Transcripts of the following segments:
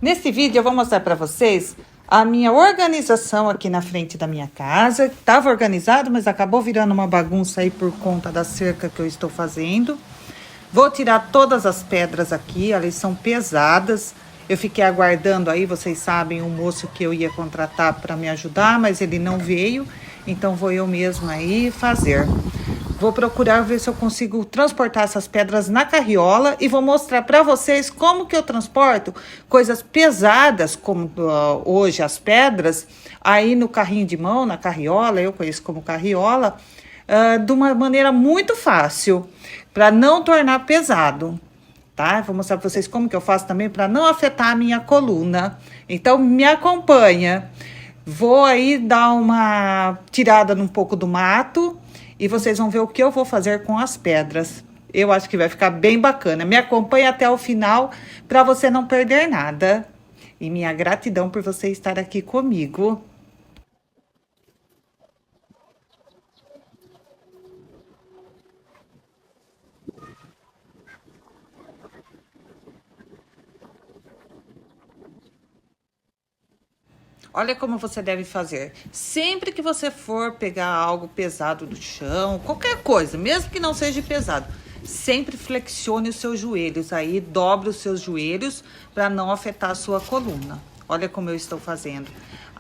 Nesse vídeo eu vou mostrar para vocês a minha organização aqui na frente da minha casa. Estava organizado, mas acabou virando uma bagunça aí por conta da cerca que eu estou fazendo. Vou tirar todas as pedras aqui, elas são pesadas. Eu fiquei aguardando aí, vocês sabem, um moço que eu ia contratar para me ajudar, mas ele não veio. Então vou eu mesma aí fazer. Vou procurar ver se eu consigo transportar essas pedras na carriola e vou mostrar para vocês como que eu transporto coisas pesadas, como hoje as pedras, aí no carrinho de mão, na carriola, eu conheço como carriola, de uma maneira muito fácil, para não tornar pesado. Tá? Vou mostrar para vocês como que eu faço também para não afetar a minha coluna. Então, me acompanha. Vou aí dar uma tirada um pouco do mato e vocês vão ver o que eu vou fazer com as pedras. Eu acho que vai ficar bem bacana. Me acompanhe até o final para você não perder nada. E minha gratidão por você estar aqui comigo. Olha como você deve fazer. Sempre que você for pegar algo pesado do chão, qualquer coisa, mesmo que não seja pesado, sempre flexione os seus joelhos aí, dobre os seus joelhos para não afetar a sua coluna. Olha como eu estou fazendo.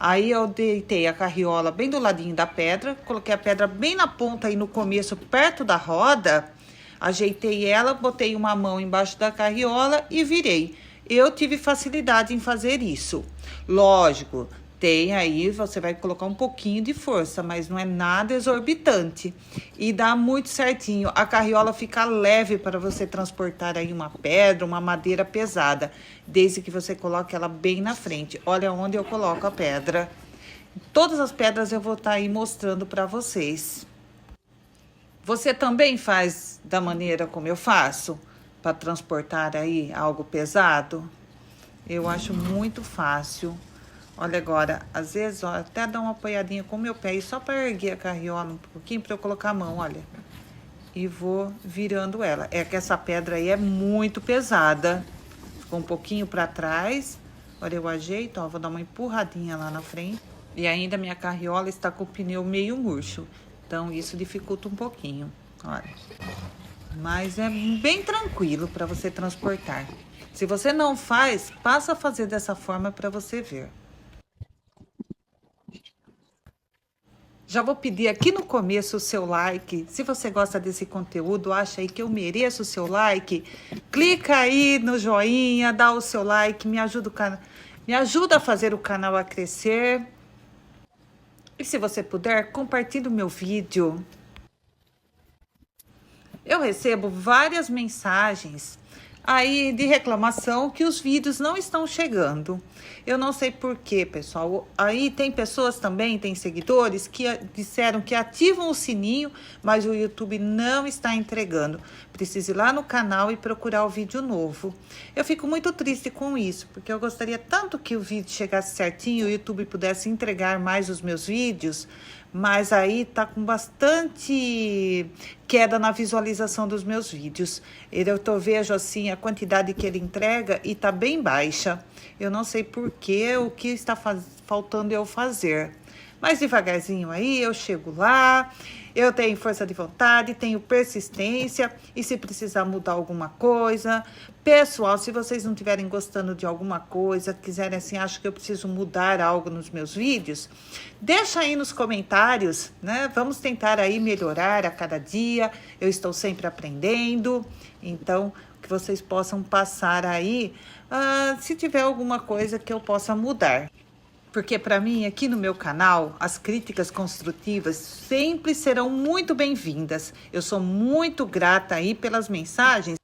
Aí eu deitei a carriola bem do ladinho da pedra, coloquei a pedra bem na ponta aí no começo, perto da roda, ajeitei ela, botei uma mão embaixo da carriola e virei. Eu tive facilidade em fazer isso. Lógico, tem aí, você vai colocar um pouquinho de força, mas não é nada exorbitante. E dá muito certinho. A carriola fica leve para você transportar aí uma pedra, uma madeira pesada, desde que você coloque ela bem na frente. Olha onde eu coloco a pedra. Todas as pedras eu vou estar aí mostrando para vocês. Você também faz da maneira como eu faço? Para transportar aí algo pesado? Eu acho muito fácil. Olha agora, às vezes, ó, até dá uma apoiadinha com o meu pé, e só para erguer a carriola um pouquinho, para eu colocar a mão, olha. E vou virando ela. É que essa pedra aí é muito pesada. Ficou um pouquinho para trás. Agora eu ajeito, ó, vou dar uma empurradinha lá na frente. E ainda minha carriola está com o pneu meio murcho. Então, isso dificulta um pouquinho, olha. Mas é bem tranquilo para você transportar. Se você não faz, passa a fazer dessa forma para você ver. Já vou pedir aqui no começo o seu like. Se você gosta desse conteúdo, acha aí que eu mereço o seu like, clica aí no joinha, dá o seu like, me ajuda a fazer o canal a crescer. E se você puder, compartilhe o meu vídeo. Eu recebo várias mensagens aí de reclamação que os vídeos não estão chegando. Eu não sei por quê, pessoal. Aí tem pessoas também, tem seguidores que disseram que ativam o sininho, mas o YouTube não está entregando. Precisa ir lá no canal e procurar o vídeo novo. Eu fico muito triste com isso, porque eu gostaria tanto que o vídeo chegasse certinho, o YouTube pudesse entregar mais os meus vídeos, mas aí tá com bastante queda na visualização dos meus vídeos. Vejo assim a quantidade que ele entrega e tá bem baixa. Eu não sei por quê, o que está faltando eu fazer. Mas devagarzinho aí eu chego lá, eu tenho força de vontade, tenho persistência e se precisar mudar alguma coisa. Pessoal, se vocês não estiverem gostando de alguma coisa, quiserem assim, acho que eu preciso mudar algo nos meus vídeos, deixa aí nos comentários, né? Vamos tentar aí melhorar a cada dia. Eu estou sempre aprendendo, então que vocês possam passar aí, se tiver alguma coisa que eu possa mudar. Porque para mim, aqui no meu canal, as críticas construtivas sempre serão muito bem-vindas. Eu sou muito grata aí pelas mensagens.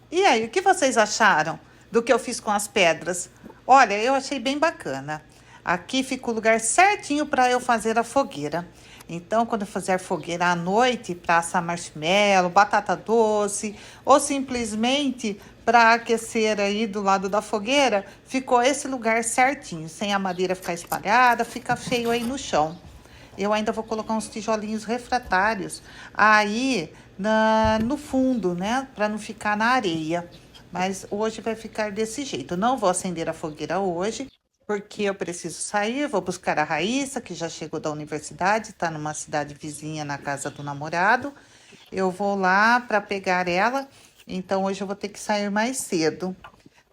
E aí, o que vocês acharam do que eu fiz com as pedras? Olha, eu achei bem bacana. Aqui fica o lugar certinho para eu fazer a fogueira. Então, quando eu fizer fogueira à noite, para assar marshmallow, batata doce, ou simplesmente para aquecer aí do lado da fogueira, ficou esse lugar certinho, sem a madeira ficar espalhada, fica feio aí no chão. Eu ainda vou colocar uns tijolinhos refratários aí no fundo, né? Para não ficar na areia. Mas hoje vai ficar desse jeito. Não vou acender a fogueira hoje, porque eu preciso sair. Vou buscar a Raíssa, que já chegou da universidade, está numa cidade vizinha na casa do namorado. Eu vou lá para pegar ela. Então hoje eu vou ter que sair mais cedo.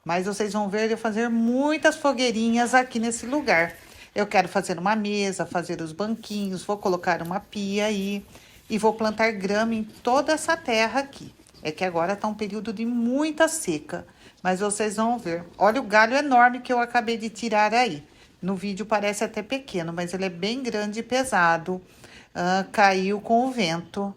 Mas vocês vão ver eu fazer muitas fogueirinhas aqui nesse lugar. Eu quero fazer uma mesa, fazer os banquinhos, vou colocar uma pia aí e vou plantar grama em toda essa terra aqui. É que agora tá um período de muita seca, mas vocês vão ver. Olha o galho enorme que eu acabei de tirar aí. No vídeo parece até pequeno, mas ele é bem grande e pesado. Caiu com o vento.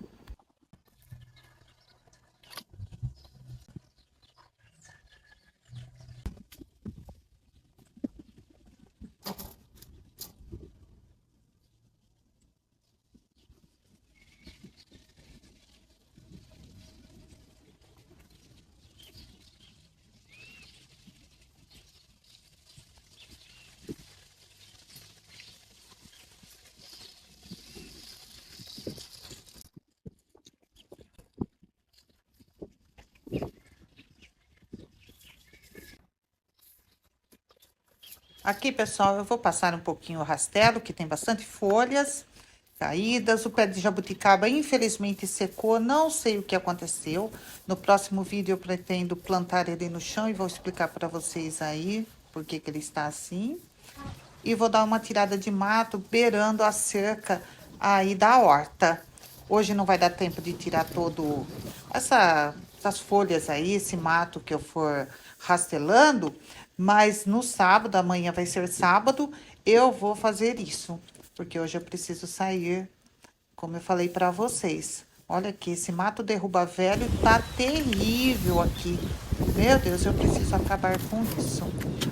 Aqui, pessoal, eu vou passar um pouquinho o rastelo, que tem bastante folhas caídas. O pé de jabuticaba, infelizmente, secou. Não sei o que aconteceu. No próximo vídeo, eu pretendo plantar ele no chão e vou explicar para vocês aí por que que ele está assim. E vou dar uma tirada de mato beirando a cerca aí da horta. Hoje não vai dar tempo de tirar todo essas folhas aí, esse mato que eu for rastelando, mas no sábado, amanhã vai ser sábado, eu vou fazer isso, porque hoje eu preciso sair, como eu falei para vocês. Olha aqui, esse mato derruba velho tá terrível aqui. Meu Deus, eu preciso acabar com isso.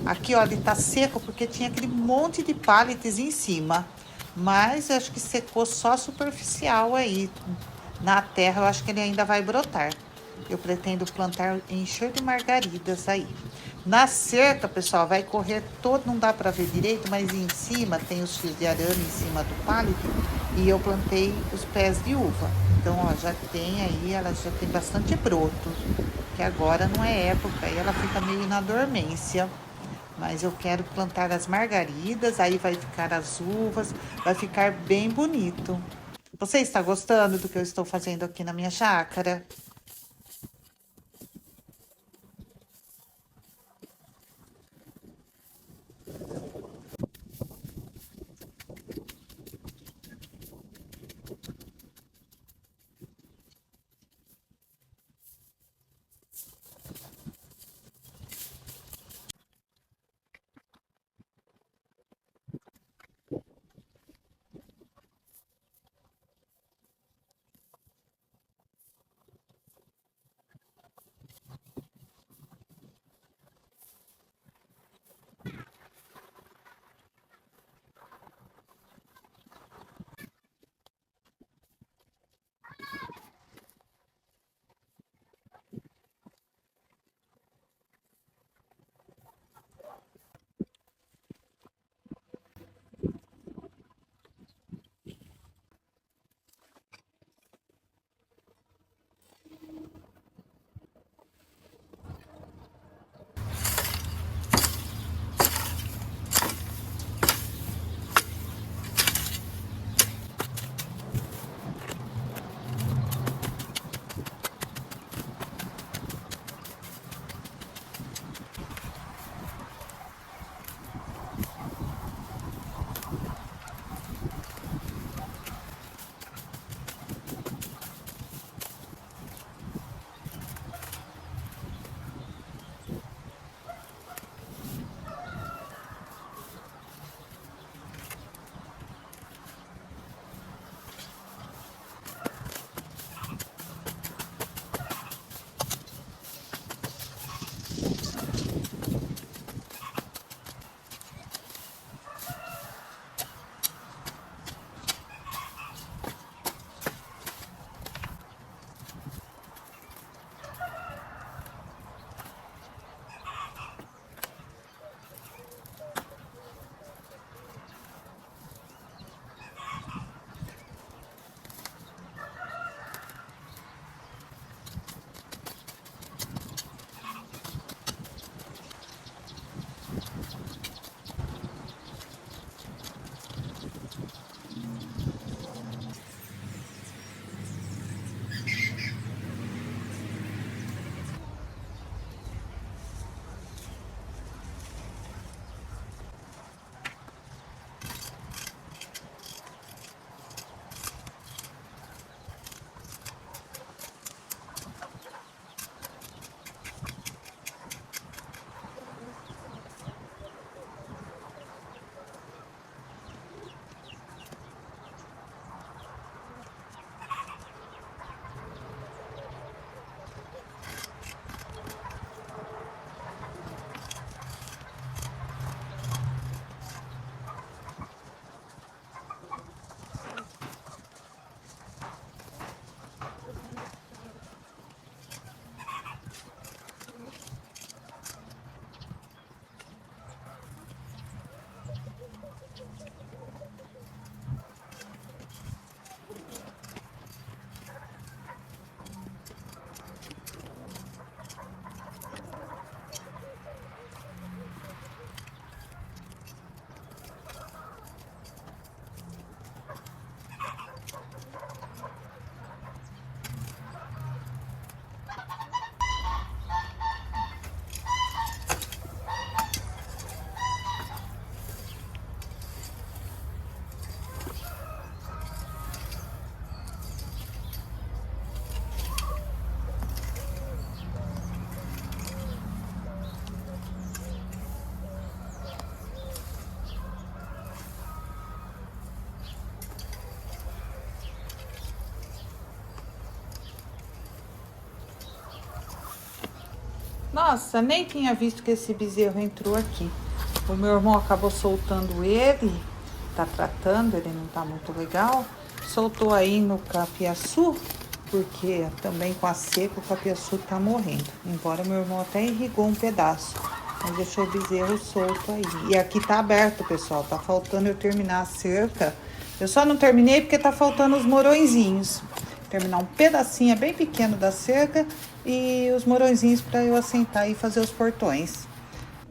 Aqui, ó, ele tá seco porque tinha aquele monte de pallets em cima. Mas eu acho que secou só superficial aí. Na terra, eu acho que ele ainda vai brotar. Eu pretendo plantar encher de margaridas aí. Na cerca, pessoal, vai correr todo, não dá para ver direito, mas em cima tem os fios de arame em cima do palito e eu plantei os pés de uva. Então, ó, já tem aí, ela já tem bastante broto, que agora não é época e ela fica meio na dormência. Mas eu quero plantar as margaridas, aí vai ficar as uvas, vai ficar bem bonito. Você está gostando do que eu estou fazendo aqui na minha chácara? Nossa, nem tinha visto que esse bezerro entrou aqui. O meu irmão acabou soltando ele, tá tratando, ele não tá muito legal. Soltou aí no capiaçu, porque também com a seca o capiaçu tá morrendo. Embora meu irmão até irrigou um pedaço, mas deixou o bezerro solto aí. E aqui tá aberto, pessoal, tá faltando eu terminar a cerca. Eu só não terminei porque tá faltando os morõezinhos. Terminar um pedacinho bem pequeno da cerca e os morõezinhos para eu assentar e fazer os portões.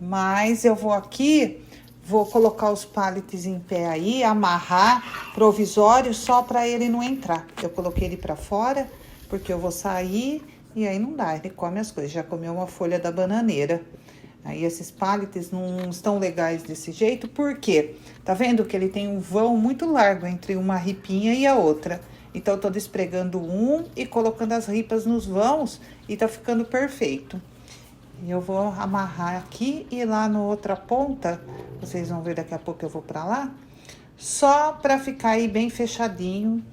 Mas eu vou aqui, vou colocar os pallets em pé aí, amarrar provisório só para ele não entrar. Eu coloquei ele para fora, porque eu vou sair e aí não dá, ele come as coisas. Já comeu uma folha da bananeira. Aí esses pallets não estão legais desse jeito, por quê? Tá vendo que ele tem um vão muito largo entre uma ripinha e a outra. Então, eu tô despregando um e colocando as ripas nos vãos e tá ficando perfeito. E eu vou amarrar aqui e lá na outra ponta, vocês vão ver daqui a pouco eu vou pra lá, só pra ficar aí bem fechadinho,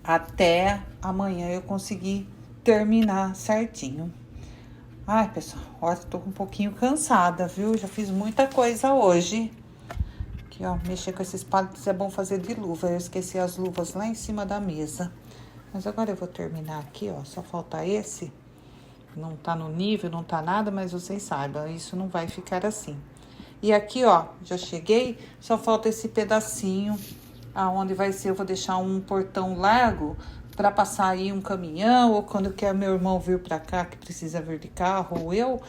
até amanhã eu conseguir terminar certinho. Ai, pessoal, olha, tô um pouquinho cansada, viu? Já fiz muita coisa hoje. Aqui, ó, mexer com esses palitos é bom fazer de luva. Eu esqueci as luvas lá em cima da mesa. Mas agora eu vou terminar aqui, ó. Só falta esse. Não tá no nível, não tá nada, mas vocês saibam, isso não vai ficar assim. E aqui, ó, já cheguei, só falta esse pedacinho, aonde vai ser, eu vou deixar um portão largo para passar aí um caminhão, ou quando quer meu irmão vir para cá, que precisa vir de carro, ou eu.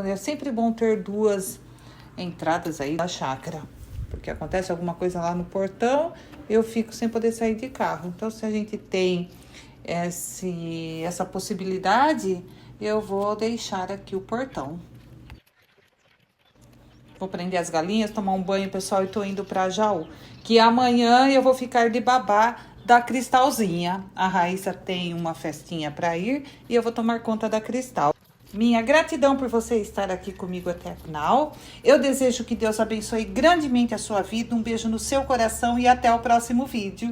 É sempre bom ter duas entradas aí da chácara, porque acontece alguma coisa lá no portão, eu fico sem poder sair de carro. Então, se a gente tem essa possibilidade, eu vou deixar aqui o portão. Vou prender as galinhas, tomar um banho, pessoal, e tô indo pra Jaú. Que amanhã eu vou ficar de babá da Cristalzinha. A Raíssa tem uma festinha pra ir e eu vou tomar conta da Cristal. Minha gratidão por você estar aqui comigo até o final. Eu desejo que Deus abençoe grandemente a sua vida. Um beijo no seu coração e até o próximo vídeo.